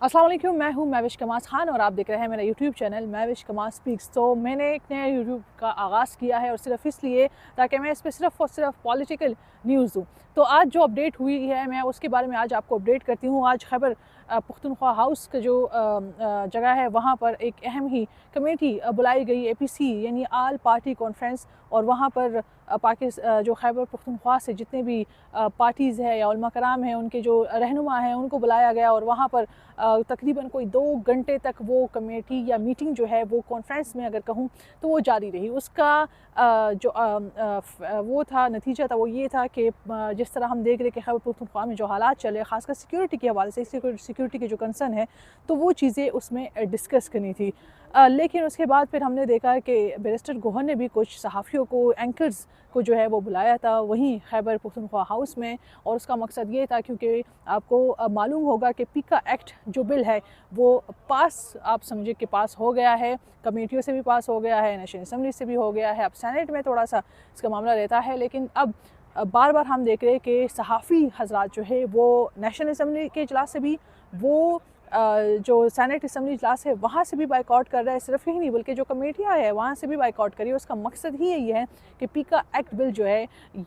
अस्सलाम वालेकुम, मैं हूँ महविश कमास खान और आप देख रहे हैं मेरा YouTube channel Mahvish Kamas speaks. तो मैंने एक नया यूट्यूब का आगाज़ किया है और सिर्फ इसलिए ताकि मैं इस पर सिर्फ और सिर्फ पॉलिटिकल न्यूज़ दूँ। तो आज जो अपडेट हुई है मैं उसके बारे में आज आपको अपडेट करती हूँ। आज खैबर पुख्तनख्वा हाउस का जो जगह है वहाँ पर एक अहम ही कमेटी बुलाई गई APC यानी आल पार्टी कॉन्फ्रेंस। और वहाँ पर जो खैबर पुख्तनख्वा से जितने भी पार्टीज़ है या उलमा कराम हैं उनके जो रहनुमा हैं उनको बुलाया गया और वहाँ पर तकरीबन कोई 2 घंटे तक वो कमेटी या मीटिंग जो है वो कॉन्फ्रेंस में अगर कहूँ तो वो जारी रही। उसका वो था नतीजा था वो ये था कि जिस तरह हम देख रहे कि खैबर पख्तूनख्वा में जो हालात चले ख़ासकर सिक्योरिटी के हवाले से सिक्योरिटी के जो कंसर्न है तो वो चीज़ें उसमें डिस्कस करनी थी। लेकिन उसके बाद फिर हमने देखा कि बैरिस्टर गोहर ने भी कुछ सहाफ़ियों को एंकर्स को जो है वो बुलाया था वहीं खैबर पख्तूनख्वा हाउस में। और उसका मकसद ये था क्योंकि आपको मालूम होगा कि पीका एक्ट जो बिल है वो पास आप समझे कि पास हो गया है, कमेटियों से भी पास हो गया है, नेशनल असम्बली से भी हो गया है। अब सेनेट में थोड़ा सा इसका मामला रहता है, लेकिन अब बार बार हम देख रहे हैं कि सहाफ़ी हजरात जो है वो नेशनल असम्बली के इजलास से भी वो जो सेनेट असम्बली इजलास है वहाँ से भी बाइकआउट कर रहा है। सिर्फ यही नहीं बल्कि जो कमेटियाँ हैं वहाँ से भी बाइकआउट करी है। उसका मकसद ही यही है कि पीका एक्ट बिल जो है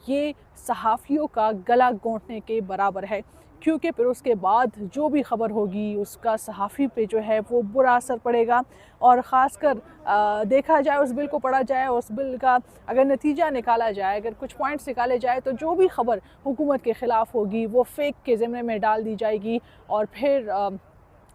ये सहाफ़ियों का गला घोंटने के बराबर है, क्योंकि फिर उसके बाद जो भी ख़बर होगी उसका सहाफ़ी पे जो है वो बुरा असर पड़ेगा। और ख़ासकर देखा जाए उस बिल को पढ़ा जाए, उस बिल का अगर नतीजा निकाला जाए, अगर कुछ पॉइंट्स निकाले जाए तो जो भी ख़बर हुकूमत के ख़िलाफ़ होगी वो फ़ेक के ज़िम्मे में डाल दी जाएगी। और फिर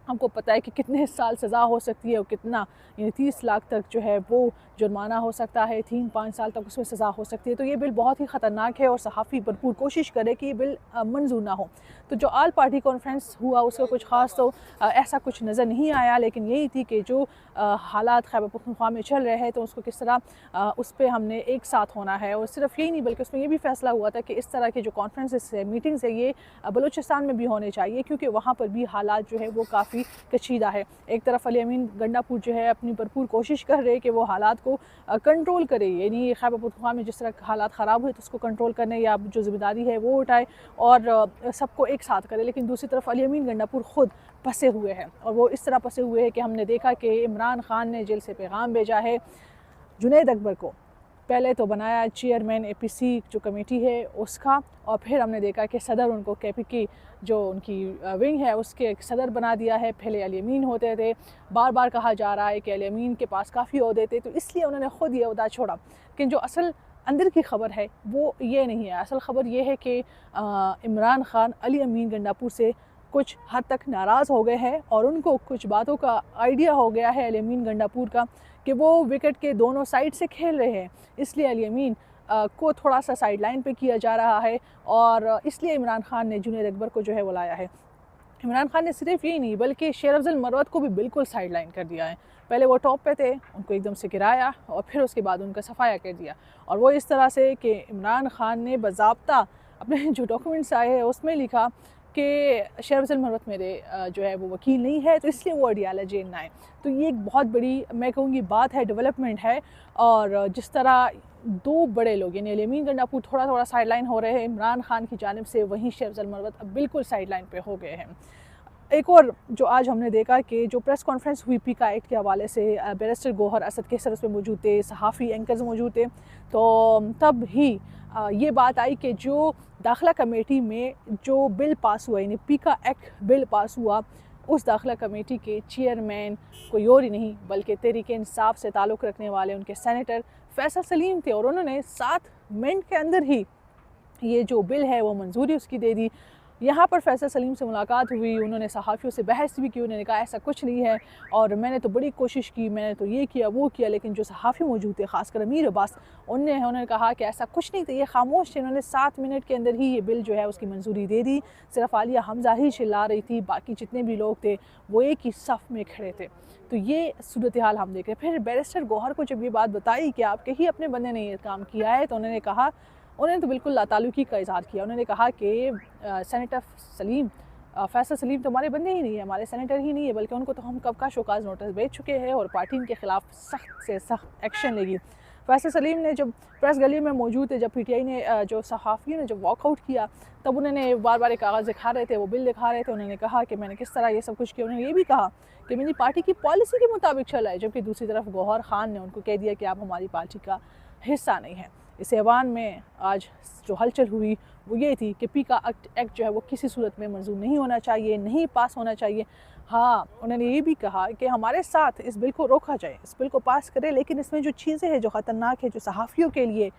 हमको पता है कि कितने साल सज़ा हो सकती है और कितना यानी 30 लाख तक जो है वो जुर्माना हो सकता है, 3-5 साल तक उसमें सज़ा हो सकती है। तो ये बिल बहुत ही ख़तरनाक है और सहाफ़ी भरपूर कोशिश करे कि ये बिल मंजूर ना हो। तो जो आल पार्टी कॉन्फ्रेंस हुआ उसका कुछ ख़ास तो ऐसा कुछ नज़र नहीं आया, लेकिन यही थी कि जो हालात खैबर पख्तूनख्वा में चल रहे हैं तो उसको किस तरह उस पर हमने एक साथ होना है। और सिर्फ यही नहीं बल्कि उसमें ये भी फ़ैसला हुआ था कि इस तरह के जो कॉन्फ्रेंसेस है, मीटिंग्स है, ये बलूचिस्तान में भी होने चाहिए, क्योंकि वहाँ पर भी हालात जो है वो काफ़ी कशीदा है। एक तरफ अली अमीन गंडापुर जो है अपनी भरपूर कोशिश कर रहे हैं कि वो हालात को कंट्रोल करे, यानी खैबर पख्तूनख्वा में जिस तरह हालात ख़राब हुए तो उसको कंट्रोल करने या जो ज़िम्मेदारी है वो उठाए और सबको एक साथ करे। लेकिन दूसरी तरफ अली अमीन गंडापुर ख़ुद फंसे हुए हैं और वो इस तरह फंसे हुए हैं कि हमने देखा कि इमरान खान ने जेल से पैगाम भेजा है जुनैद अकबर को। पहले तो बनाया चेयरमैन APC जो कमेटी है उसका, और फिर हमने देखा कि सदर उनको KPK जो उनकी विंग है उसके सदर बना दिया है। पहले अली अमीन होते थे, बार बार कहा जा रहा है कि अली अमीन के पास काफ़ी ओहदे थे तो इसलिए उन्होंने ख़ुद ये ओहदा छोड़ा। लेकिन जो असल अंदर की खबर है वो ये नहीं है। असल खबर ये है कि इमरान खान अली अमीन गंडापुर से कुछ हद तक नाराज़ हो गए हैं और उनको कुछ बातों का आइडिया हो गया है अली अमीन गंडापुर का कि वो विकेट के दोनों साइड से खेल रहे हैं, इसलिए अली अमीन को थोड़ा सा साइड लाइन पे किया जा रहा है। और इसलिए इमरान खान ने जुनैद अकबर को जो है वो लाया है। इमरान खान ने सिर्फ यही नहीं बल्कि शेर अफजल मरवत को भी बिल्कुल साइड लाइन कर दिया है। पहले वो टॉप पे थे, उनको एकदम से गिराया और फिर उसके बाद उनका सफाया कर दिया। और वो इस तरह से कि इमरान खान ने बाज़ाब्ता अपने जो डॉक्यूमेंट्स आए हैं उसमें लिखा कि शेर अफजल मरवत मेरे जो है वो वकील नहीं है तो इसलिए वो अडियाला जेल ना आए। तो ये एक बहुत बड़ी मैं कहूँगी बात है, डेवलपमेंट है। और जिस तरह दो बड़े लोग यानी अली अमीन गंडापुर थोड़ा थोड़ा साइड लाइन हो रहे हैं इमरान खान की जानिब से, वहीं शेर अफजल मरवत अब बिल्कुल साइड लाइन पे हो गए हैं। एक और जो आज हमने देखा कि जो प्रेस कॉन्फ्रेंस हुई पीका एक्ट के हवाले से, बैरिस्टर गोहर असद केसर उसमें मौजूद थे, सहाफ़ी एंकर्स मौजूद थे। तो तब ही ये बात आई कि जो दाखिला कमेटी में जो बिल पास हुआ यानी पीका एक्ट बिल पास हुआ, उस दाखिला कमेटी के चेयरमैन कोई और ही नहीं बल्कि तहरीक इंसाफ से ताल्लुक़ रखने वाले उनके सेनेटर फैसल सलीम थे। और उन्होंने 7 मिनट के अंदर ही ये जो बिल है वो मंजूरी उसकी दे दी। यहाँ पर फैसल सलीम से मुलाकात हुई, उन्होंने सहाफ़ियों से बहस भी की, उन्होंने कहा ऐसा कुछ नहीं है और मैंने तो बड़ी कोशिश की, मैंने तो ये किया वो किया। लेकिन जो सहाफ़ी मौजूद थे ख़ासकर अमीर अब्बास, उन्होंने कहा कि ऐसा कुछ नहीं था, ये खामोश थे। उन्होंने 7 मिनट के अंदर ही ये बिल जो है उसकी मंजूरी दे दी। सिर्फ आलिया हमज़ा ही चिल्ला रही थी, बाकी जितने भी लोग थे वो एक ही सफ़ में खड़े थे। तो ये सूरत हाल हम देख रहे। फिर बैरिस्टर गौहर को जब ये बात बताई कि आपके ही अपने बंदे ने ये काम किया है, तो उन्होंने तो बिल्कुल लाताल्लुकी का इज़हार किया। उन्होंने कहा कि सेनेटर सलीम फैसल सलीम तो हमारे बंदे ही नहीं है, हमारे सेनेटर ही नहीं है, बल्कि उनको तो हम कब का शोकाज़ नोटिस भेज चुके हैं और पार्टी इनके ख़िलाफ़ सख्त से सख्त एक्शन लेगी। फैसल सलीम ने जब प्रेस गली में मौजूद थे, जब PTI ने जो सहाफ़ियों ने जब वॉकआउट किया, तब उन्होंने बार बार एक कागज़ दिखा रहे थे, वो बिल दिखा रहे थे। उन्होंने कहा कि मैंने किस तरह ये सब कुछ किया। उन्होंने ये भी कहा कि मेरी पार्टी की पॉलिसी के मुताबिक चला है, जबकि दूसरी तरफ गौहर खान ने उनको कह दिया कि आप हमारी पार्टी का हिस्सा नहीं हैं। इस ऐवान में आज जो हलचल हुई वो ये थी कि पीका एक्ट जो है वो किसी सूरत में मंजूर नहीं होना चाहिए, नहीं पास होना चाहिए। हाँ, उन्होंने ये भी कहा कि हमारे साथ इस बिल को रोका जाए, इस बिल को पास करें, लेकिन इसमें जो चीज़ें हैं जो ख़तरनाक है, जो सहाफ़ियों के लिए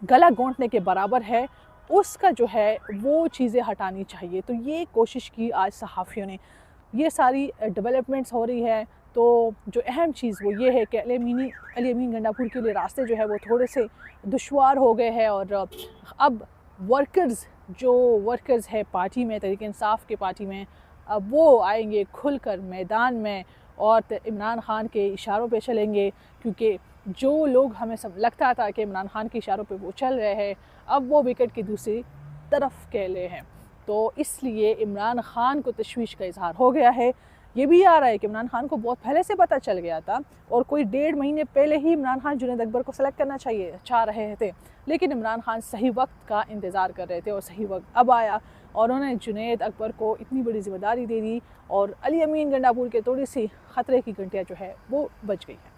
गला घोंटने के बराबर है, उसका जो है वो चीज़ें हटानी चाहिए। तो ये कोशिश की आज सहाफ़ियों ने। ये सारी डेवलपमेंट्स हो रही है। तो जो अहम चीज़ वो ये है कि अली अमीन गंडापुर के लिए रास्ते जो है वो थोड़े से दुश्वार हो गए हैं, और अब जो वर्कर्स है पार्टी में, तहरीक इंसाफ के पार्टी में, अब वो आएंगे खुलकर मैदान में और इमरान खान के इशारों पे चलेंगे, क्योंकि जो लोग हमें सब लगता था कि इमरान खान के इशारों पे वो चल रहे हैं, अब वो विकेट की दूसरी तरफ कहले हैं। तो इसलिए इमरान खान को तशवीश का इजहार हो गया है। ये भी आ रहा है कि इमरान खान को बहुत पहले से पता चल गया था, और कोई 1.5 महीने पहले ही इमरान खान जुनैद अकबर को सेलेक्ट करना चाह रहे थे, लेकिन इमरान खान सही वक्त का इंतज़ार कर रहे थे और सही वक्त अब आया, और उन्होंने जुनैद अकबर को इतनी बड़ी जिम्मेदारी दे दी, और अली अमीन गंडापुर के थोड़ी सी ख़तरे की घंटियाँ जो है वो बच गई है।